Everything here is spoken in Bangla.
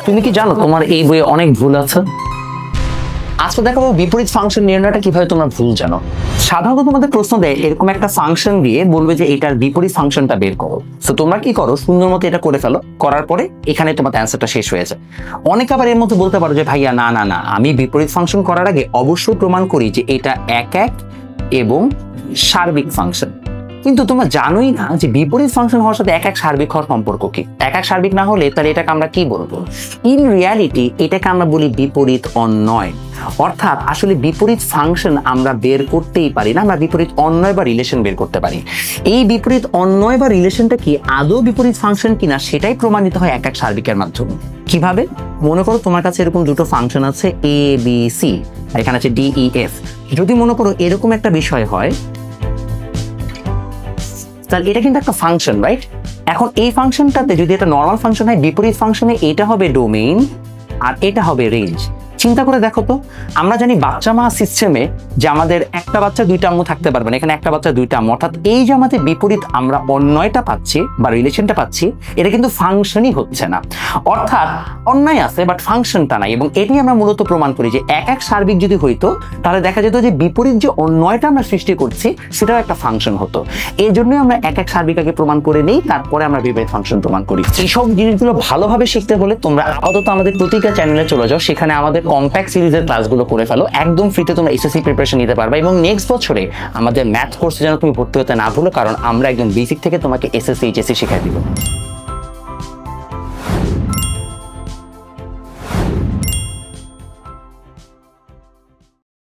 তুমি কি জানো তোমার এই বইয়ে অনেক ভুল আছে? আজকে দেখাবো বিপরীত ফাংশন নির্ণয়টা কিভাবে তোমরা ভুল জানো। সাধারণত তোমাদের প্রশ্ন দেয় এরকম একটা ফাংশন দিয়ে বলবে যে এটার বিপরীত ফাংশনটা বের করো। তো তোমরা কি করো, সুন্দর মতো এটা করে ফেলো, করার পরে এখানে তোমার অ্যান্সারটা শেষ হয়ে যায়। অনেক আবার এর মধ্যে বলতে পারো যে ভাইয়া না না না, আমি বিপরীত ফাংশন করার আগে অবশ্যই প্রমাণ করি যে এটা এক এক এবং সার্বিক ফাংশন। কিন্তু তোমরা জানোই না যে বিপরীত ফাংশন হওয়ার সাথে এক এক সার্বিক হওয়ার সম্পর্ক কি। এক এক সার্বিক না হলে তাহলে এটাকে আমরা কি বলবো? ইন রিয়ালিটি এটাকে আমরা বলি বিপরীত অন্বয়। অর্থাৎ আসলে বিপরীত ফাংশন আমরা বের করতেই পারি না, আমরা বিপরীত অন্বয় বা রিলেশন বের করতে পারি। এই বিপরীত অন্বয় বা রিলেশনটা কি আদৌ বিপরীত ফাংশন কিনা সেটাই প্রমাণিত হয় এক এক সার্বিকের মাধ্যমে। কিভাবে? মনে করো তোমার কাছে এরকম দুটো ফাংশন আছে এ বি সি, আর এখানে আছে ডি ই এফ। যদি মনে করো এরকম একটা বিষয় হয়, তাহলে এটা কিন্তু একটা ফাংশন, রাইট? এখন এই ফাংশনটাতে যদি এটা নর্মাল ফাংশন হয়, বিপরীত ফাংশনে এটা হবে ডোমেইন আর এটা হবে রেঞ্জ। চিন্তা করে দেখো তো, আমরা জানি বাচ্চা মা সিস্টেমে যে আমাদের একটা বাচ্চা দুইটা আম্মু থাকতে পারবে না, এখানে একটা বাচ্চা দুইটা আম্মু। অর্থাৎ এই যে আমাদের বিপরীত আমরা অন্যয়টা পাচ্ছি বা রিলেশনটা পাচ্ছি, এটা কিন্তু ফাংশনই হচ্ছে না। অর্থাৎ অন্যায় আছে বাট ফাংশনটা নাই। এবং এটি আমরা মূলত প্রমাণ করি যে এক এক সার্বিক যদি হইতো তাহলে দেখা যেত যে বিপরীত যে অন্যয়টা আমরা সৃষ্টি করছি সেটাও একটা ফাংশন হতো। এই জন্যই আমরা এক এক সার্বিক আগে প্রমাণ করে নেই, তারপরে আমরা বিপরীত ফাংশন প্রমাণ করি। এইসব জিনিসগুলো ভালোভাবে শিখতে হলে তোমরা আপাতত আমাদের প্রতিটা চ্যানেলে চলে যাও, সেখানে আমাদের কম্প্যাক্ট সিরিজের ক্লাসগুলো করে ফেলো। একদম ফ্রিতে তোমরা এসএসসি প্রিপারেশন নিতে পারবে। এবং নেক্সট বছরে আমাদের ম্যাথ কোর্সে যেন তুমি ভর্তি হতে না ভুলো, কারণ আমরা একদম বেসিক থেকে তোমাকে এসএসসি এইচএসসি শেখাই দিব।